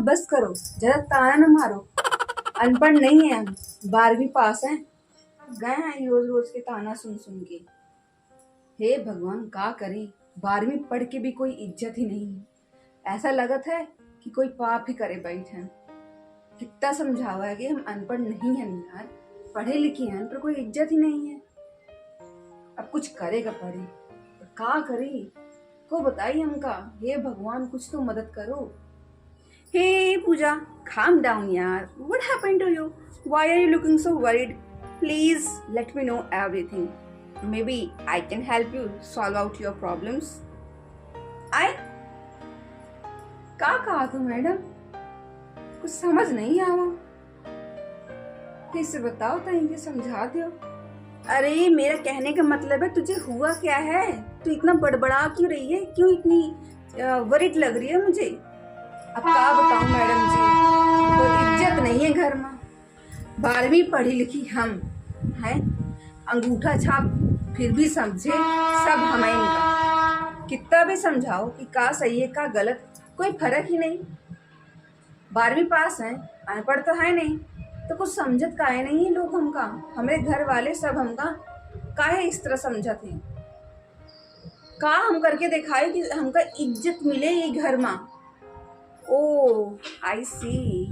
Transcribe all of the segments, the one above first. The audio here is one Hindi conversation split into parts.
बस करो, जरा ताना न मारो। अनपढ़ नहीं है हम, 12वीं पास हैं। गए हैं रोज रोज के ताना सुन सुन के। हे भगवान, का करें, 12वीं पढ़ के भी कोई इज्जत ही नहीं है। ऐसा लगत है कि कोई पाप ही करे बैठे। कितना समझावा है कि हम अनपढ़ नहीं हैं यार, पढ़े लिखे हैं पर कोई इज्जत ही नहीं है। अब कुछ करेगा पड़े, का करे को बताइए हमका। हे भगवान, कुछ तो मदद करो। हे पूजा, calm down यार, what happened to you? Why are you looking so worried? Please let me know everything. Maybe I can help you solve out your problems. I का कहा तू मैडम, कुछ समझ नहीं आवा, कैसे बताओ तनिक समझा दो। अरे मेरा कहने का मतलब है तुझे हुआ क्या है, तू इतना बड़बड़ा क्यों रही है, क्यों इतनी वरिड लग रही है मुझे। अब क्या बताऊं मैडम जी, कोई इज्जत नहीं है घर में। 12वीं पढ़ी लिखी हम हैं, अंगूठा छाप फिर भी समझे सब हमें इनका। कितना भी समझाओ कि का सही है का गलत, कोई फर्क ही नहीं। 12वीं पास हैं, अनपढ़ तो है नहीं, तो कुछ समझत काहे नहीं है लोग हमका। हमारे घर वाले सब हमका काहे इस तरह समझत हैं। का हम करके दिखाए कि हमका इज्जत मिले ये घर में। Oh, I see.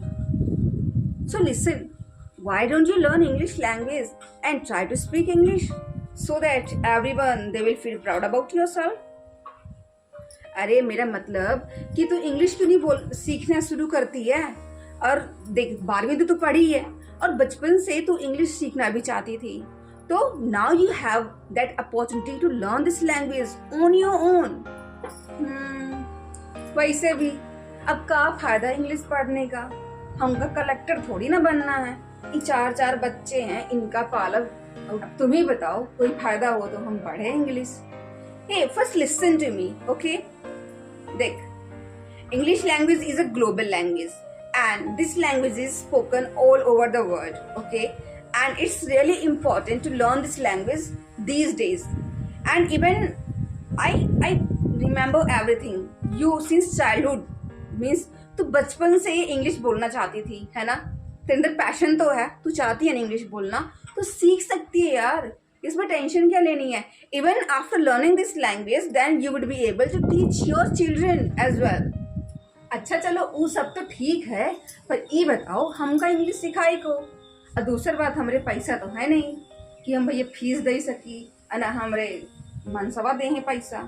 So listen, why don't you learn English language and try to speak English so that everyone they will feel proud about yourself? अरे मेरा मतलब कि तू इंग्लिश क्यों नहीं सीखना शुरू करती है। और देख 12वीं तो तू पढ़ी है और बचपन से तू इंग्लिश सीखना भी चाहती थी, तो now you have that opportunity to learn this language on your own. वैसे भी अब का फायदा इंग्लिश पढ़ने का, हमका कलेक्टर थोड़ी ना बनना है। ये 4 बच्चे हैं, इनका पालक। अब तुम ही बताओ, कोई फायदा हो तो हम पढ़े English. Hey first listen to me, okay. देख, English language is a global language and this language is spoken all over the world, okay, and it's really important to learn this language these days. And even I remember everything you since childhood, means तू बचपन से ही इंग्लिश बोलना चाहती थी, है ना। तेरे अंदर पैशन तो है, तू चाहती है ना इंग्लिश बोलना, तो सीख सकती है यार, इसमें टेंशन क्या लेनी है। even after learning this language then you would be able to teach your children as well. अच्छा चलो वो सब तो ठीक है, पर ये बताओ हमका इंग्लिश सिखाई को। और दूसरी बात, हमारे पैसा तो है नहीं कि हम भैया फीस दे सकी, ना हमारे मनसवा दे हैं पैसा,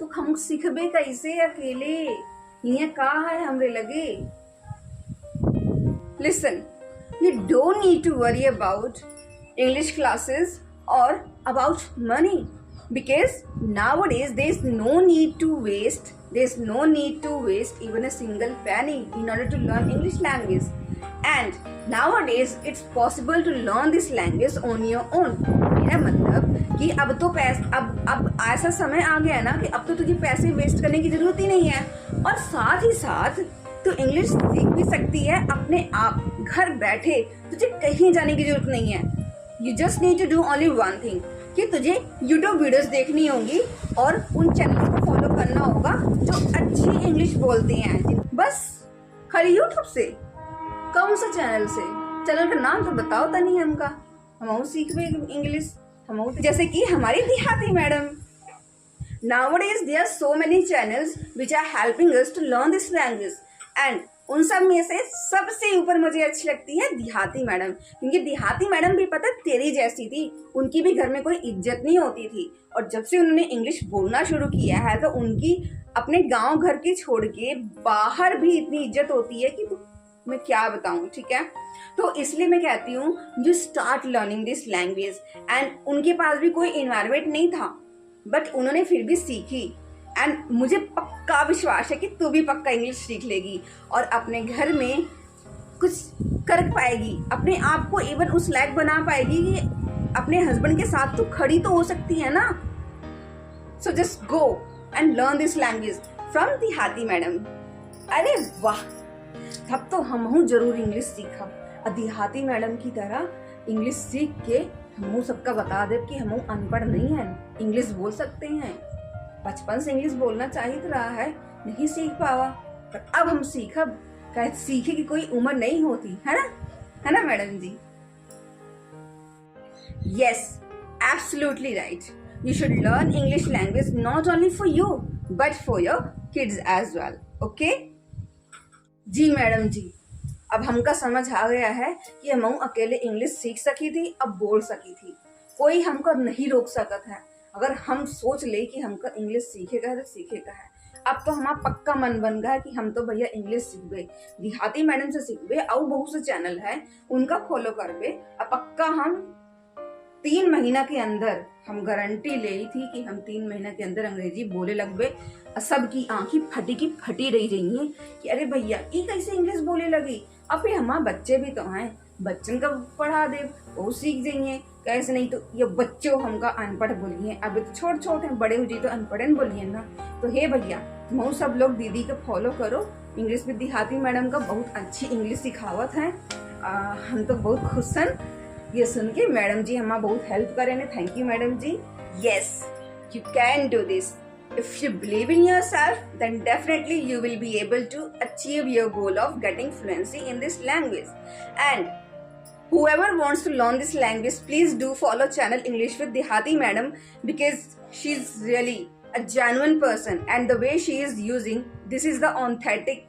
तो हम सीखबे कैसे अकेले। ये का है हमरे लगे। Listen, you don't need to worry about English classes और about money, because nowadays there's no need to waste even a single penny in order to learn English language. And nowadays it's possible to learn this language on your own. मेरा मतलब कि अब तो अब ऐसा समय आ गया ना कि अब तो तुझे पैसे वेस्ट करने की जरूरत ही नहीं है, और साथ ही साथ तो इंग्लिश सीख भी सकती है अपने आप घर बैठे। तुझे कहीं जाने की जरूरत नहीं है। You just need to do only one thing, कि तुझे YouTube वीडियोस देखनी होंगी और उन चैनल को फॉलो करना होगा जो अच्छी इंग्लिश बोलते हैं। बस खाली YouTube से। कौन सा चैनल से? चैनल का नाम तो बताओ तो नहीं हमका, हम सीखवे इंग्लिश। हम जैसे कि हमारी देहाती madam. Nowadays there are so many channels which are helping us to learn this language, and उन सब में से सबसे ऊपर मुझे अच्छी लगती है देहाती मैडम, क्योंकि देहाती मैडम भी पता तेरी जैसी थी, उनकी भी घर में कोई इज्जत नहीं होती थी, और जब से उन्होंने इंग्लिश बोलना शुरू किया है तो उनकी अपने गांव घर के छोड़ के बाहर भी इतनी इज्जत होती है कि मैं क्या बताऊं, ठीक है। तो इसलिए मैं कहती हूँ you start learning this language. And उनके पास भी कोई इन्वायरमेंट नहीं था, बट उन्होंने फिर भी सीखी। एंड मुझे पक्का विश्वास है कि तू भी पक्का इंग्लिश सीख लेगी और अपने घर में कुछ कर पाएगी, अपने आप को इवन उस लायक बना पाएगी कि अपने हस्बैंड के साथ तू खड़ी तो हो सकती है ना। So just go and learn this language from देहाती मैडम। अरे वाह, तब तो हम जरूर इंग्लिश सीखब, देहाती मैडम की तरह इंग्लिश सीख के हम सबका बता दे कि हम अनपढ़ नहीं हैं, इंग्लिश बोल सकते हैं। बचपन से इंग्लिश बोलना चाहिए रहा है, नहीं सीख पावा, पर अब हम सीखब क्या सीखे की कोई उम्र नहीं होती है ना madam ji? Yes, absolutely right. You should learn English language not only for you but for your kids as well. Okay? Ji madam जी, अब हमका समझ आ गया है कि हम अकेले इंग्लिश सीख सकी थी, अब बोल सकी थी. कोई हमको नहीं रोक सकत है. अगर हम सोच ले कि हमका इंग्लिश सीखेगा है तो सीखेगा है. अब तो हमारा पक्का मन बन गया है कि हम तो भैया इंग्लिश सीखबे. देहाती मैडम से सीखबे और बहुत से चैनल है उनका फॉलो करबे. अब पक्का हम 3 महीना के अंदर हम गारंटी ले थी कि हम 3 महीना के अंदर अंग्रेजी बोले लगबे. सबकी आंखें फटी की फटी रही रही कि अरे भैया ये कैसे इंग्लिश बोले लगी. अब फिर हमारे बच्चे भी तो हैं, बच्चन का पढ़ा दे वो सीख जाइए. कैसे नहीं तो ये बच्चों हमका अनपढ़ बोलिए. अब तो छोट छोट हैं, बड़े हो जी तो अनपढ़ बोलिए ना. तो हे भैया तुम सब लोग दीदी को फॉलो करो. इंग्लिश विद देहाती मैडम का बहुत अच्छी इंग्लिश सिखावत है. हम तो बहुत खुश हैं ये सुन के. मैडम जी हमारा बहुत हेल्प करे ने. Thank you madam ji. Yes, you can do this. If you believe in yourself, then definitely you will be able to achieve your goal of getting fluency in this language. And whoever wants to learn this language, please do follow channel English with Dehati Madam, because she's really a genuine person and the way she is using this is the authentic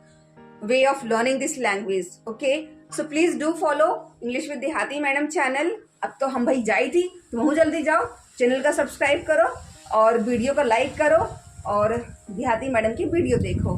way of learning this language. Okay, so please do follow English with Dehati Madam channel. अब तो हम भाई जाई थी, तुम जल्दी जाओ, चैनल का सब्सक्राइब करो और वीडियो को लाइक करो और देहाती मैडम की वीडियो देखो.